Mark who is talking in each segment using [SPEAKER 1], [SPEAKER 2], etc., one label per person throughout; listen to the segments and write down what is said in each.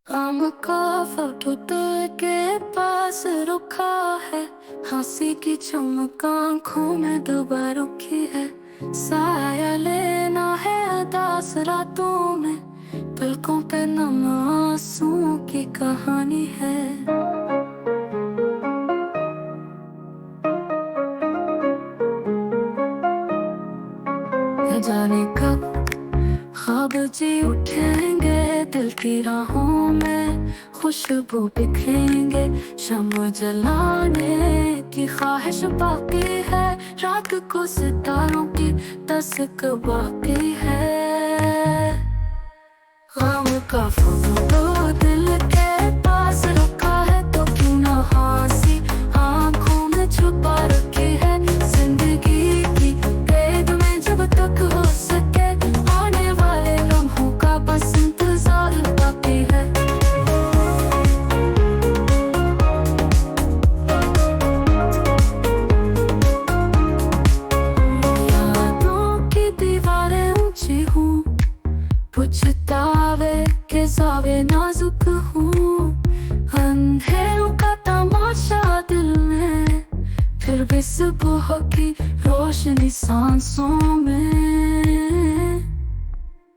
[SPEAKER 1] आम का फोटो तुझ के पास रुखा है। हंसी की चमक आँखों में डूबा रुकी है। साया लेना है उदास रातों में, पलकों पे नम आंसुओं की कहानी है। न जाने कब ख्वाब जी उठेंगे, दिल की राहों में खुशबू बिखेंगे। शम्म जलाने की ख्वाहिश बाकी है, रात को सितारों की तस्क बाकी है। गम का फोटो दिल के पास रखा है, तो क्यों ना हंसी आंखों में छुपा रखी है। जिंदगी की कैद में जब तक हो सके, आने वाले लम्हों का बस इंतजार बाकी है। यादों की दीवारें ऊंची हूँ, पछतावे के ज़ावे नाजुक हूँ। अंधेरों का तमाशा दिल में, फिर भी सुबह की रोशनी सांसों में।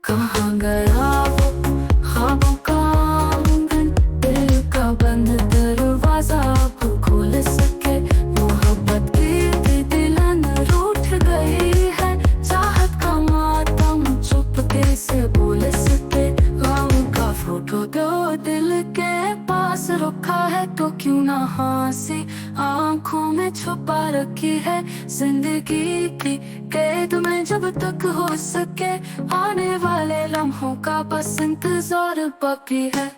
[SPEAKER 1] कहाँ गया वो ख्वाबों का आंगन, दिल का बंद दरवाजा अब खोल सके। मोहब्बत की दिलन रूठ गई है, चाहत का मातम चुपके से बोल सके। गम का फोटो दो दिल के पास रखा है, तो क्यों ना हंसी आंखों में छुपा रखी है। जिंदगी की कैद में जब तक हो सके, आने वाले लम्हों का बस इंतजार बाकी है।